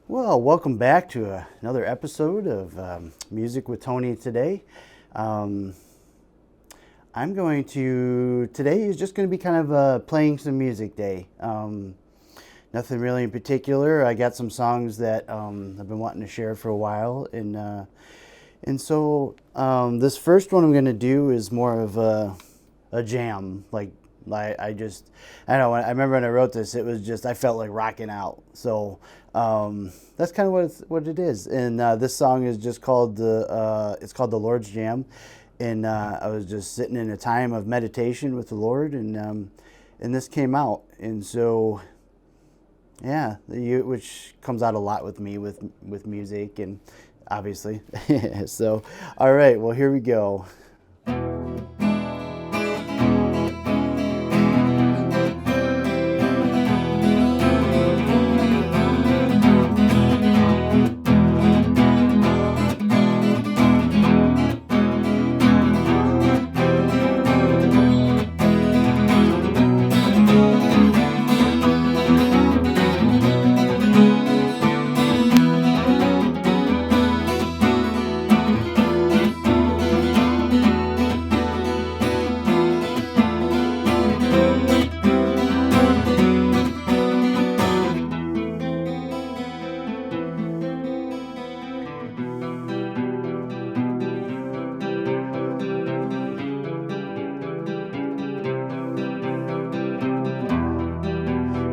Well, welcome back to another episode of Music with Tony today. Um, today is just going to be kind of a playing some music day. Nothing really in particular. I got some songs that I've been wanting to share for a while. And so this first one I'm going to do is more of a jam. I don't know. I remember when I wrote this, it was just I felt like rocking out. So that's kind of what it is. And this song is just called it's called the Lord's Jam. And I was just sitting in a time of meditation with the Lord, and this came out. And so yeah, which comes out a lot with me with music and obviously. So all right, well here we go.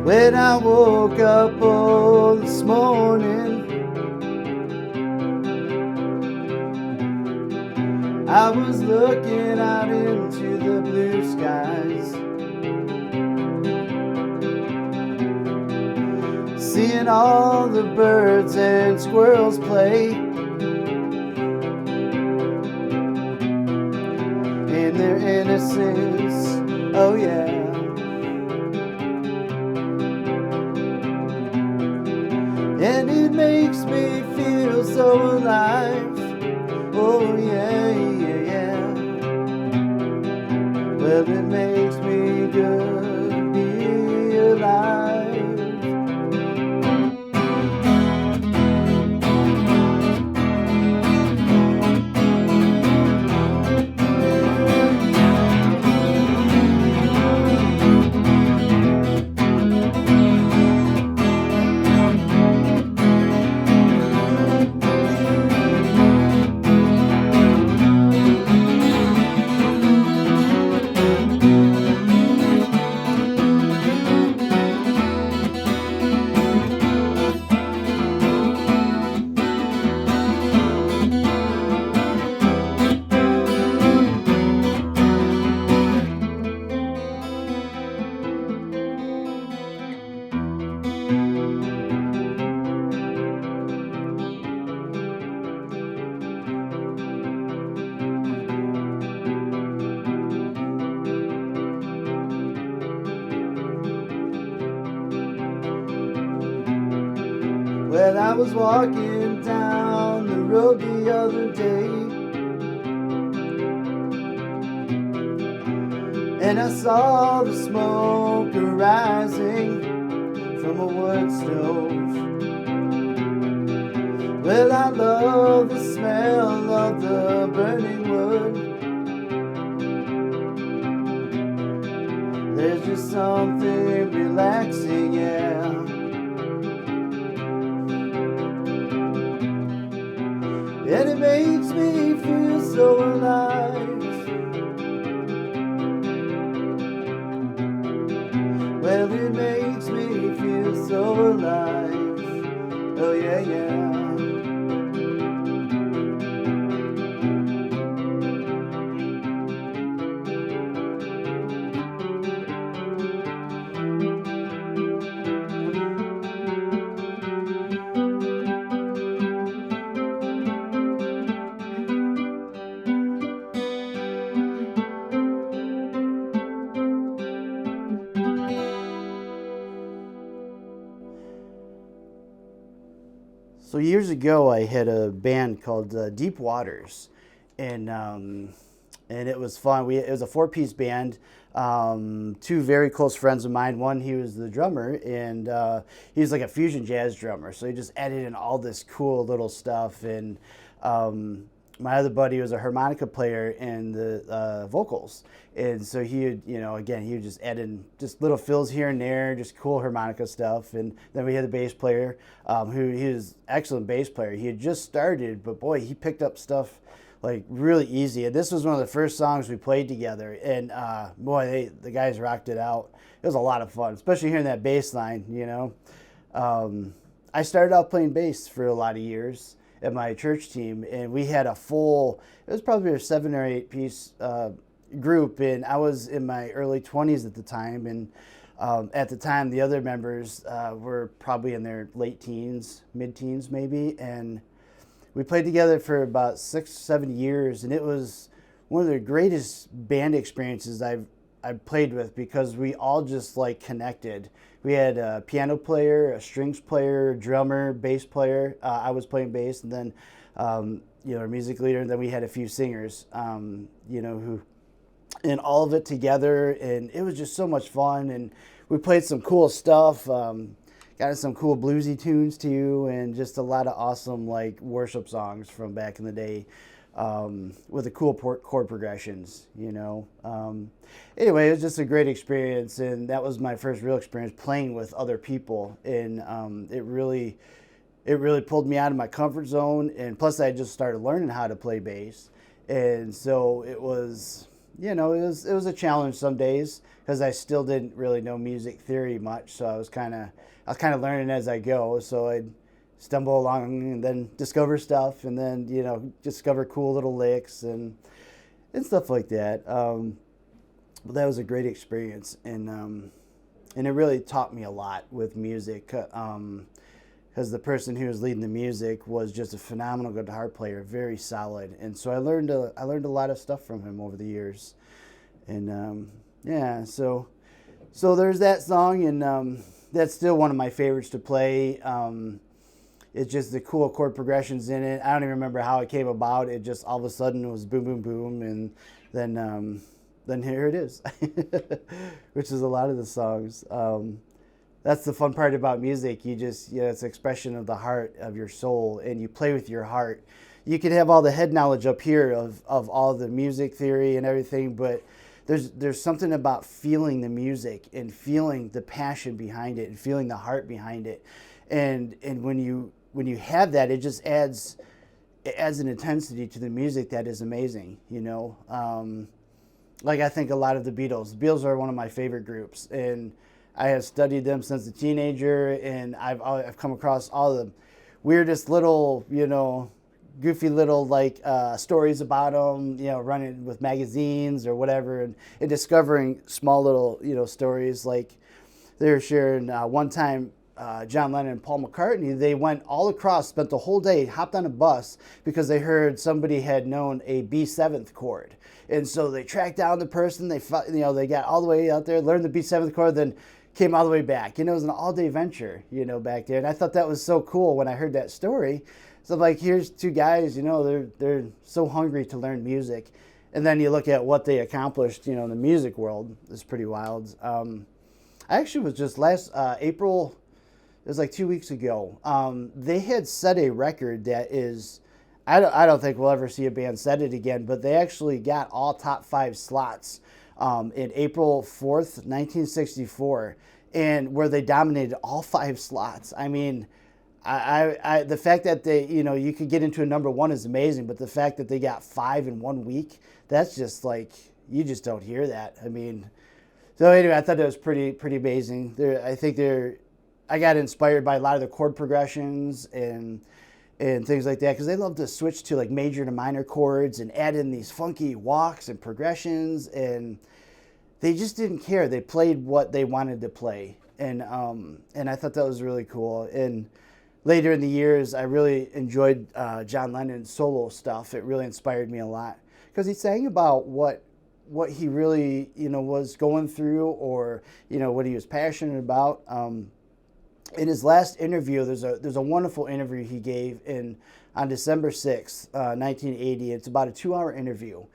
When I woke up this morning, I was looking out into the blue skies, seeing all the birds and squirrels play in their innocence. Oh yeah. And it makes me feel so alive. Oh yeah, yeah, yeah. Well, it makes me good to be alive. Well, I was walking down the road the other day, and I saw the smoke arising from a wood stove. Well, I love the smell of the burning wood. There's just something relaxing, yeah. And it makes me feel so alive. Well, it makes me feel so alive. Oh yeah, yeah. So years ago, I had a band called Deep Waters, and it was fun. It was a four-piece band. two very close friends of mine. One, he was the drummer, and he's like a fusion jazz drummer. So he just added in all this cool little stuff. And my other buddy was a harmonica player and the vocals. And so he would, again, he would just add in just little fills here and there, just cool harmonica stuff. And then we had the bass player, who he was an excellent bass player. He had just started, but boy, he picked up stuff like really easy. And this was one of the first songs we played together. And boy, the guys rocked it out. It was a lot of fun, especially hearing that bass line, I started out playing bass for a lot of years at my church team, and we had it was probably a 7 or 8 piece group, and I was in my early 20s at the time, and at the time the other members were probably in their late teens, mid-teens maybe, and we played together for about 6-7 years, and it was one of the greatest band experiences I've played with, because we all just like connected. We had a piano player, a strings player, drummer, bass player. I was playing bass, and then our music leader, and then we had a few singers, who, and all of it together, and it was just so much fun. And we played some cool stuff, got some cool bluesy tunes too, and just a lot of awesome like worship songs from back in the day. With the cool chord progressions, Anyway, it was just a great experience, and that was my first real experience playing with other people, and it really pulled me out of my comfort zone, and plus I just started learning how to play bass, and so it was, it was a challenge some days, because I still didn't really know music theory much, so I was kind of learning as I go, so I'd stumble along and then discover stuff, and then discover cool little licks and stuff like that. But that was a great experience, and it really taught me a lot with music, because the person who was leading the music was just a phenomenal guitar player, very solid, and so I learned a lot of stuff from him over the years, and so there's that song, and that's still one of my favorites to play. It's just the cool chord progressions in it. I don't even remember how it came about. It just all of a sudden it was boom, boom, boom, and then here it is, which is a lot of the songs. That's the fun part about music. You just, it's an expression of the heart, of your soul, and you play with your heart. You could have all the head knowledge up here of all the music theory and everything, but there's something about feeling the music and feeling the passion behind it and feeling the heart behind it, and when you have that, it just adds an intensity to the music that is amazing. Like I think a lot of the Beatles. The Beatles are one of my favorite groups, and I have studied them since a teenager, and I've come across all the weirdest little, goofy little like stories about them, running with magazines or whatever, and discovering small little, stories. Like they were sharing one time, John Lennon and Paul McCartney, they went all across, spent the whole day, hopped on a bus because they heard somebody had known a B7th chord. And so they tracked down the person, they got all the way out there, learned the B7th chord, then came all the way back. It was an all-day venture, back there. And I thought that was so cool when I heard that story. So like, here's two guys, they're so hungry to learn music. And then you look at what they accomplished, in the music world. It's pretty wild. I actually was just last April, it was like 2 weeks ago. They had set a record that is, I don't think we'll ever see a band set it again, but they actually got all top 5 slots in April 4th, 1964, and where they dominated all 5 slots. I mean, I the fact that they, you could get into a number 1 is amazing, but the fact that they got 5 in 1 week, that's just like, you just don't hear that. I mean, so anyway, I thought that was pretty amazing. I got inspired by a lot of the chord progressions and things like that, because they love to switch to like major to minor chords and add in these funky walks and progressions, and they just didn't care. They played what they wanted to play, and I thought that was really cool. And later in the years, I really enjoyed John Lennon's solo stuff. It really inspired me a lot, because he sang about what he really was going through, or what he was passionate about. In his last interview, there's a wonderful interview he gave on December 6th, 1980. It's about a 2-hour interview.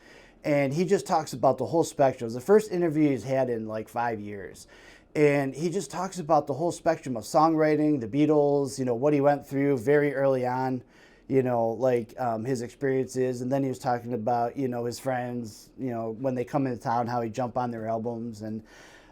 and he just talks about the whole spectrum. It was the first interview he's had in like 5 years. And he just talks about the whole spectrum of songwriting, the Beatles, what he went through very early on, like his experiences. And then he was talking about, his friends, when they come into town, how he jump on their albums.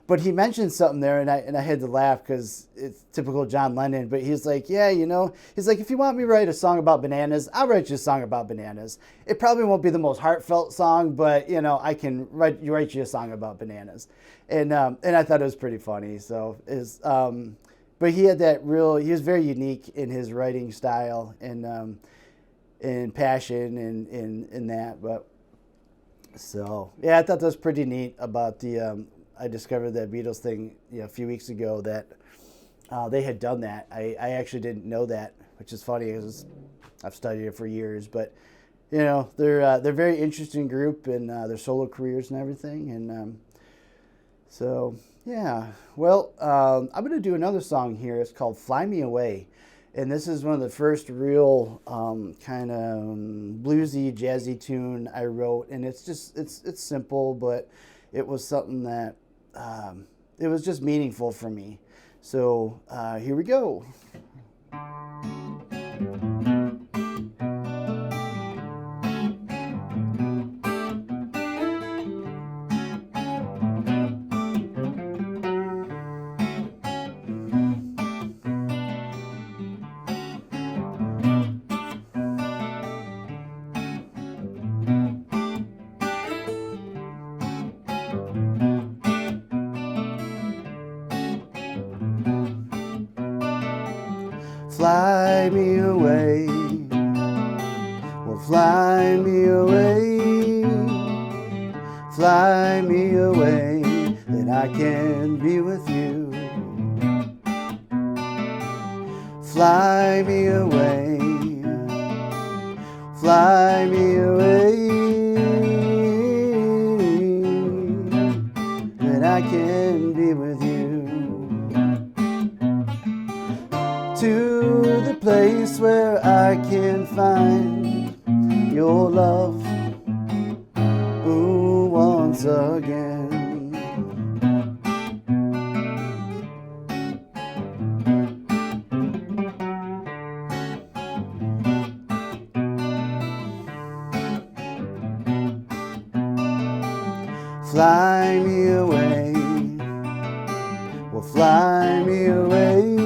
But he mentioned something there, and I had to laugh because it's typical John Lennon. But he's like, yeah, he's like, if you want me to write a song about bananas, I'll write you a song about bananas. It probably won't be the most heartfelt song, but I can write you a song about bananas. And I thought it was pretty funny. So but he had he was very unique in his writing style and passion and that. But so yeah, I thought that was pretty neat about the. I discovered that Beatles thing a few weeks ago that they had done that. I actually didn't know that, which is funny because I've studied it for years. But they're a very interesting group and their solo careers and everything. And so yeah, well, I'm gonna do another song here. It's called "Fly Me Away," and this is one of the first real kind of bluesy, jazzy tune I wrote. And it's simple, but it was something that it was just meaningful for me. So here we go. Fly me away, well, fly me away, fly me away, that I can be with you. Fly me away, fly me away, that I can be with you. To the place where I can find your love, ooh, once again. Fly me away, well, fly me away,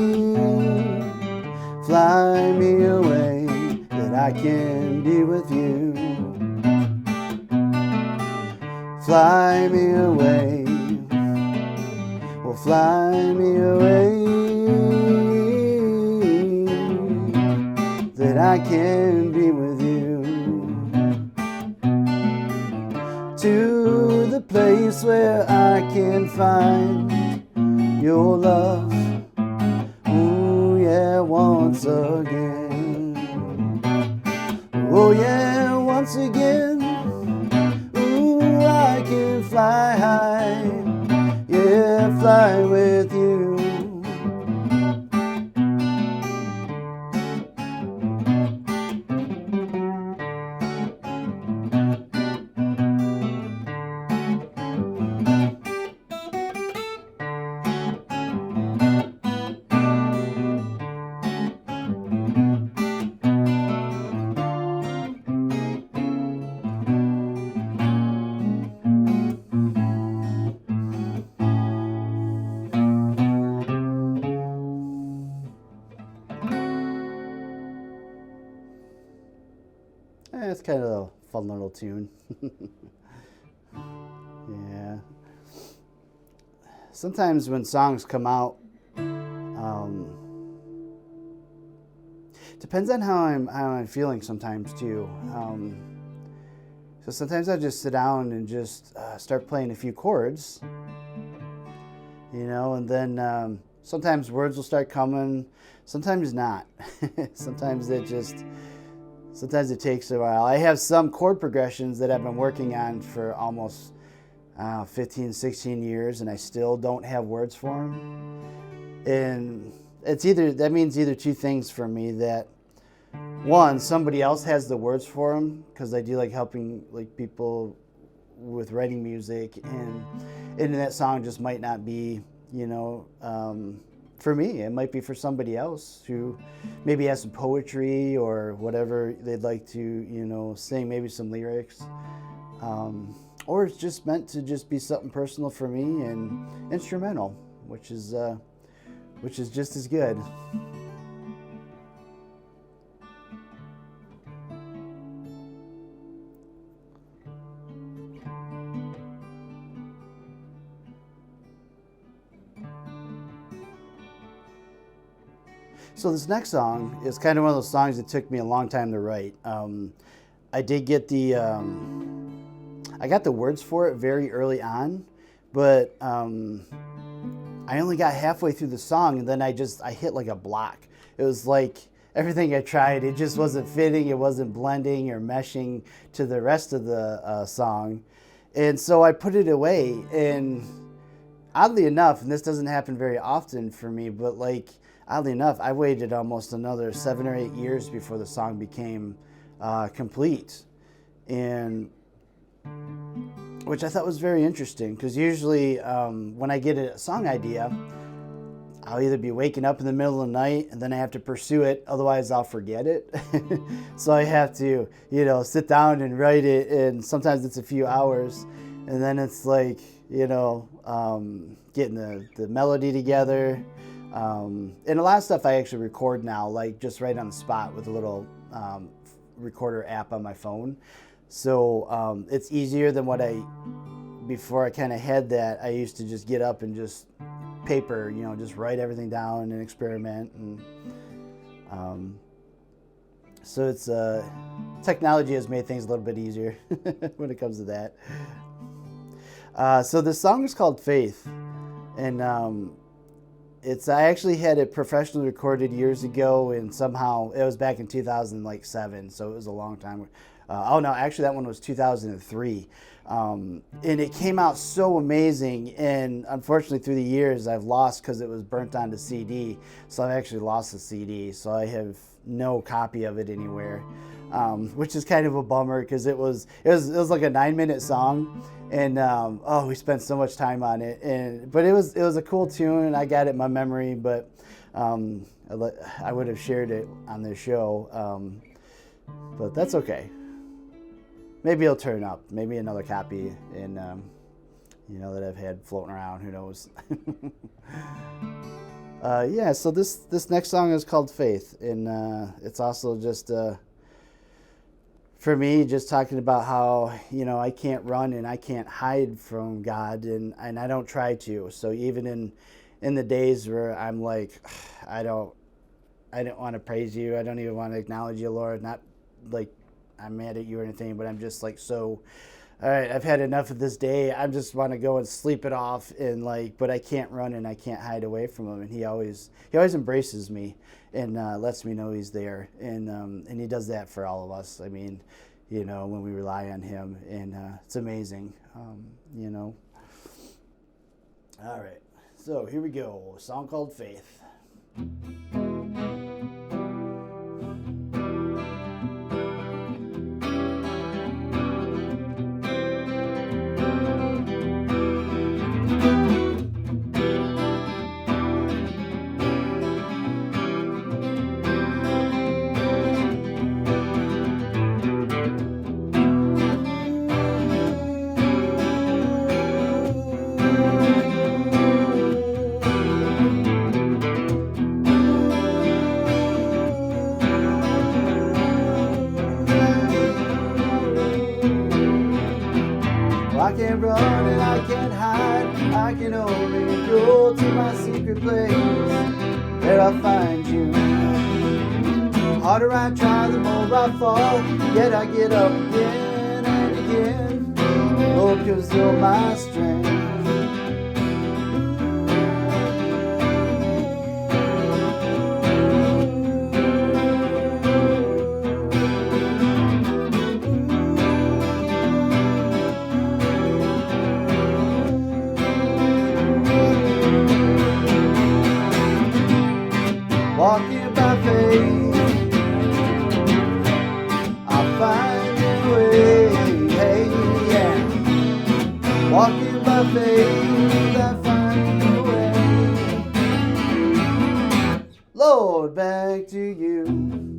fly me away, that I can be with you. Fly me away, well, fly me away, that I can be with you. To the place where I can find your love, ooh, yeah, once again. Oh yeah, once again. Ooh, I can fly high, yeah, fly with you. It's kind of a fun little tune. Yeah. Sometimes when songs come out, depends on how I'm feeling sometimes too. So sometimes I just sit down and just start playing a few chords, and then sometimes words will start coming, sometimes not. Sometimes it takes a while. I have some chord progressions that I've been working on for almost 15, 16 years, and I still don't have words for them. And that means either two things for me. That one, somebody else has the words for them, because I do like helping like people with writing music, and that song just might not be, for me. It might be for somebody else who maybe has some poetry or whatever they'd like to, sing, maybe some lyrics. Or it's just meant to just be something personal for me and instrumental, which is just as good. So this next song is kind of one of those songs that took me a long time to write. I did get I got the words for it very early on, but I only got halfway through the song, and then I hit like a block. It was like everything I tried, it just wasn't fitting, it wasn't blending or meshing to the rest of the song. And so I put it away, and oddly enough, and this doesn't happen very often for me, but oddly enough, I waited almost another 7 or 8 years before the song became complete, and which I thought was very interesting, because usually when I get a song idea, I'll either be waking up in the middle of the night and then I have to pursue it, otherwise I'll forget it. So I have to, sit down and write it, and sometimes it's a few hours, and then it's getting the melody together. And a lot of stuff I actually record now, just right on the spot with a little recorder app on my phone. So it's easier than before I kind of had that. I used to just get up and just paper, just write everything down and experiment. And so it's technology has made things a little bit easier when it comes to that. So this song is called Faith, and I actually had it professionally recorded years ago, and somehow it was back in 2007, so it was a long time. Actually that one was 2003. And it came out so amazing, and unfortunately through the years I've lost, because it was burnt onto CD, so I've actually lost the CD, so I have no copy of it anywhere, which is kind of a bummer, because it was like a 9-minute song, and we spent so much time on it, but it was a cool tune, and I got it in my memory, but I would have shared it on their show, but that's okay. Maybe it'll turn up, maybe another copy, and that I've had floating around, who knows. So this next song is called Faith, and it's also just for me, just talking about how, I can't run and I can't hide from God, and I don't try to. So even in the days where I'm like, I don't want to praise you, I don't even want to acknowledge you, Lord, not like I'm mad at you or anything, but I'm just all right, I've had enough of this day. I just want to go and sleep it off, and but I can't run and I can't hide away from him. And he always embraces me and lets me know he's there. And he does that for all of us. I mean, when we rely on him, and it's amazing. All right, so here we go. A song called Faith. I can't run and I can't hide, I can only go to my secret place. There I'll find you. The harder I try, the more I fall, yet I get up again and again. Oh, 'cause you're my strength. Walking by faith, I'll find a way, hey, yeah. by faith I find a way. Lord, back to you.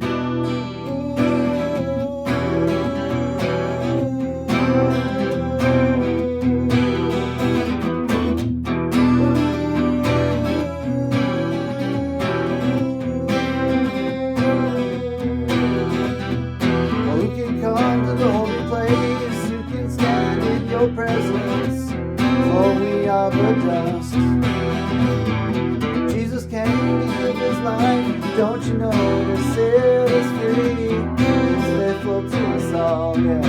Your presence, for we are but dust. Jesus came to give his life, don't you know, to set us free. He's faithful to us all, yeah.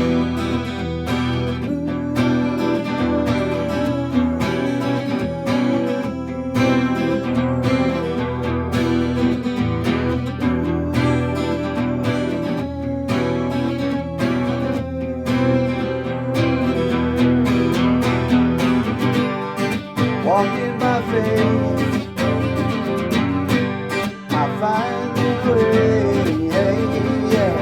Walking by faith, I find the way, hey, yeah.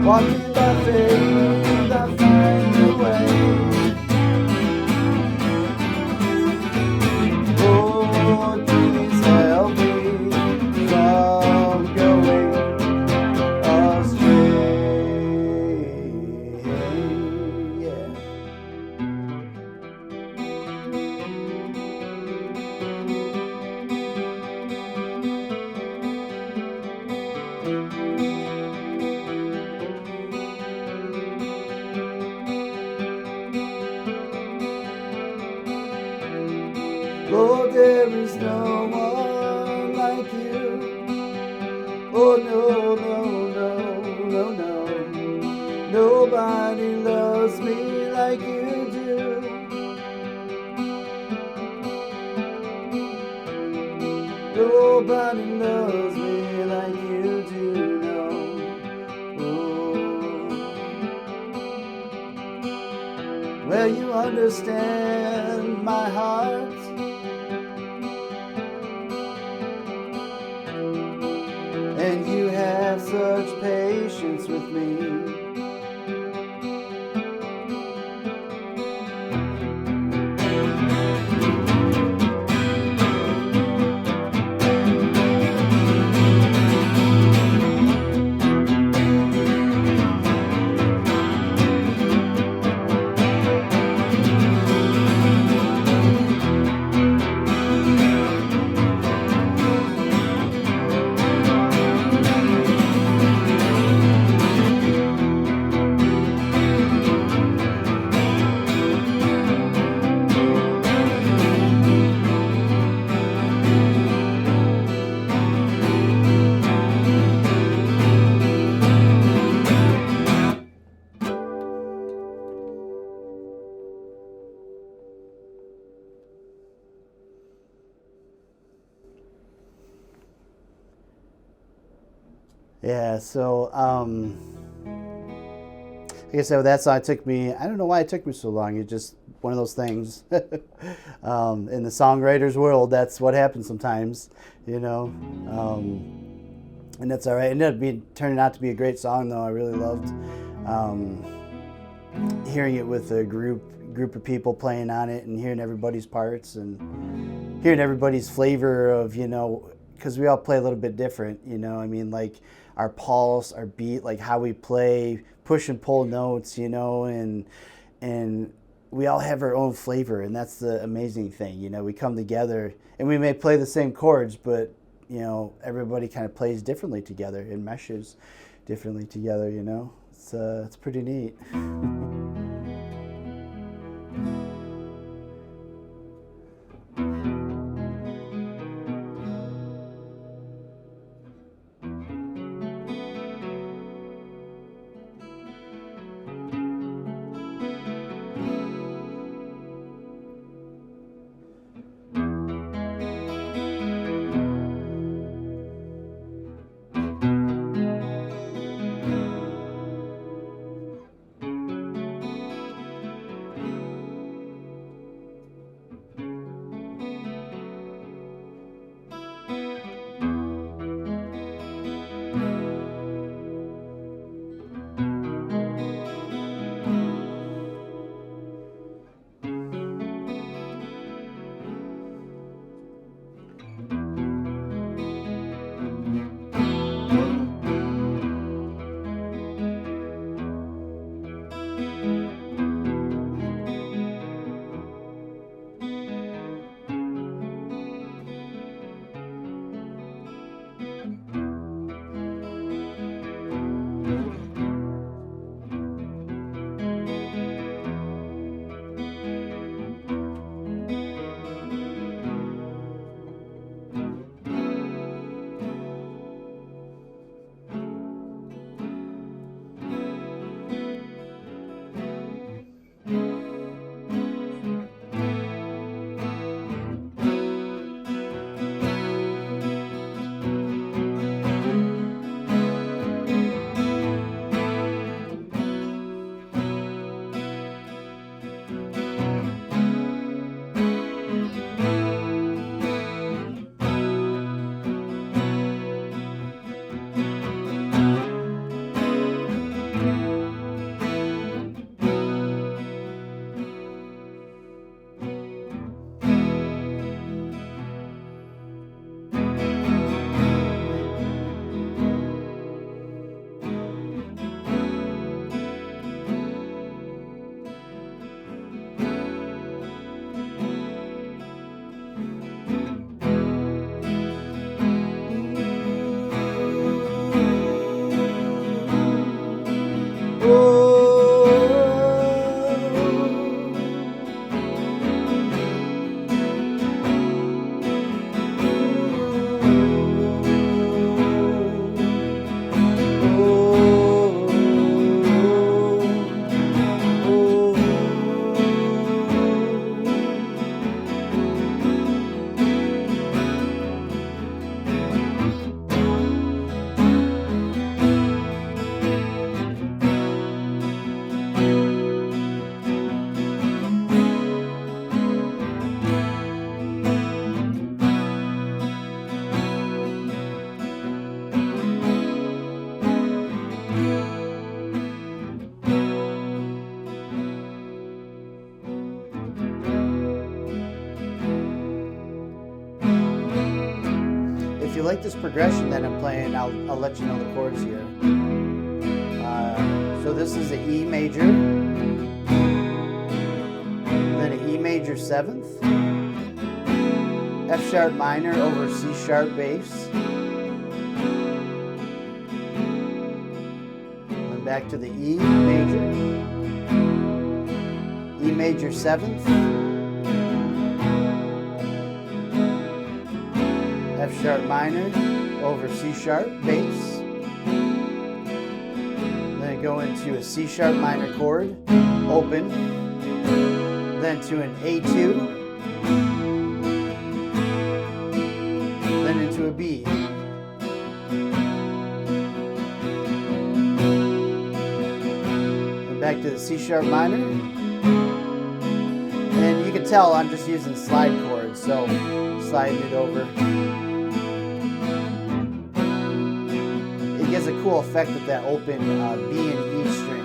Walking by faith, I find the way. Oh, please help me from going astray, yeah. Lord, there is no one like you. Oh, no, no, no, no, no. Nobody loves me like you do. Nobody loves me like you do, no. Oh. Well, you understand my heart. And you have such patience with me. Yeah, so like I said, with that song, it took me, I don't know why it took me so long. It's just one of those things. In the songwriter's world, that's what happens sometimes, you know. And that's all right. It ended up turning out to be a great song, though. I really loved hearing it with a group of people playing on it and hearing everybody's parts and hearing everybody's flavor of, you know, because we all play a little bit different, you know. I mean, like our pulse, our beat, like how we play, push and pull notes, you know, and we all have our own flavor, and that's the amazing thing, you know. We come together and we may play the same chords, but you know, everybody kind of plays differently together and meshes differently together, you know. It's pretty neat. you like this progression that I'm playing, I'll let you know the chords here. So this is an E major, then an E major 7th, F sharp minor over C sharp bass, and back to the E major 7th, F sharp minor over C sharp bass. Then go into a C sharp minor chord, open, then to an A2, then into a B. And back to the C sharp minor. And you can tell I'm just using slide chords, so sliding it over. It gives a cool effect with that open B and E string.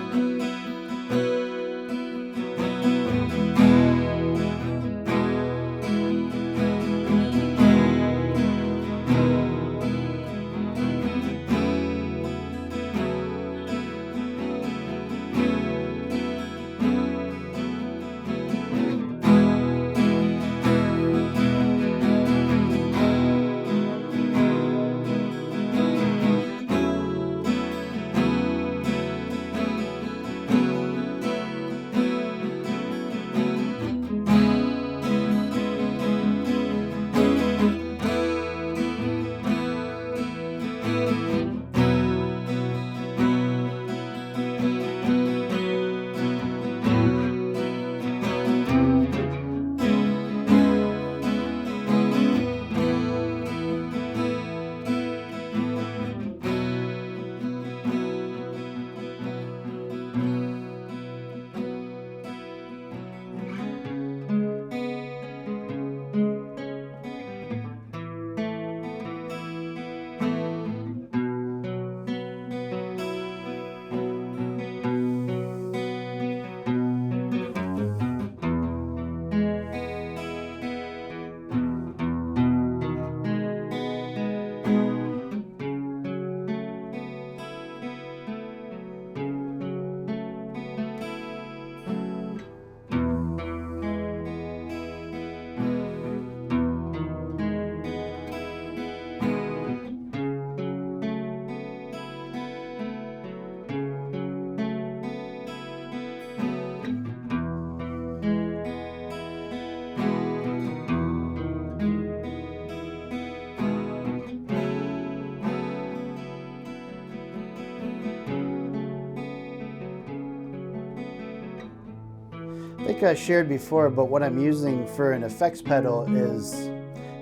I think I shared before, but what I'm using for an effects pedal is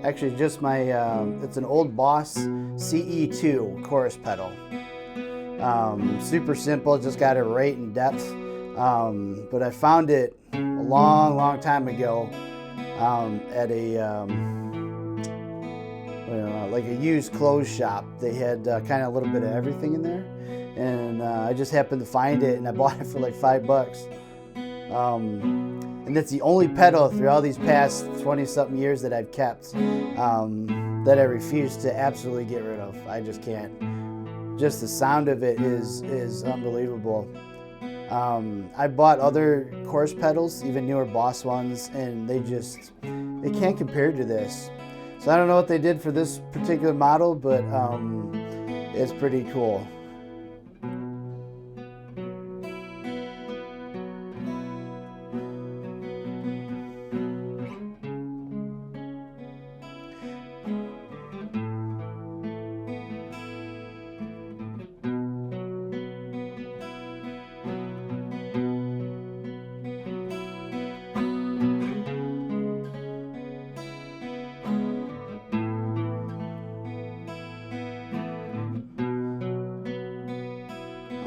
actually just my, it's an old Boss CE2 chorus pedal. Super simple, just got it right in depth. But I found it a long time ago at a, like a used clothes shop. They had kind of a little bit of everything in there. And I just happened to find it and I bought it for like $5. And that's the only pedal through all these past 20-something years that I've kept that I refuse to absolutely get rid of. I just can't. Just the sound of it is unbelievable. I bought other chorus pedals, even newer Boss ones, and they can't compare to this. So I don't know what they did for this particular model, but it's pretty cool.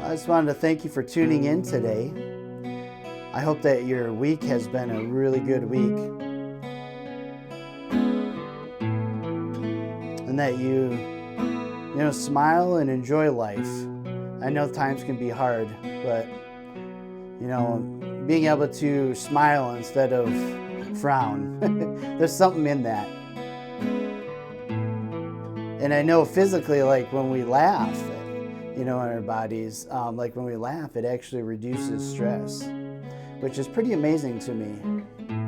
I just wanted to thank you for tuning in today. I hope that your week has been a really good week. And that you smile and enjoy life. I know times can be hard, but, being able to smile instead of frown, there's something in that. And I know physically, like when we laugh, you know, in our bodies, like when we laugh, it actually reduces stress, which is pretty amazing to me. You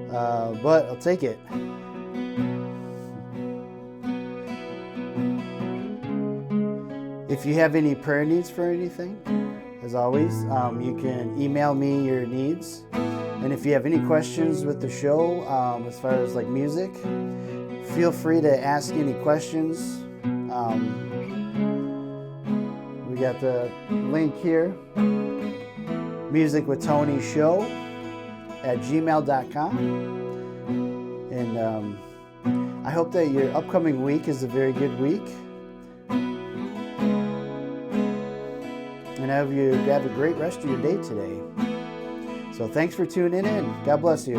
know? But I'll take it. If you have any prayer needs for anything, as always, you can email me your needs. And if you have any questions with the show, as far as like music, feel free to ask any questions. We got the link here, musicwithtony@gmail.com. And I hope that your upcoming week is a very good week. And I hope you have a great rest of your day today. So thanks for tuning in. God bless you.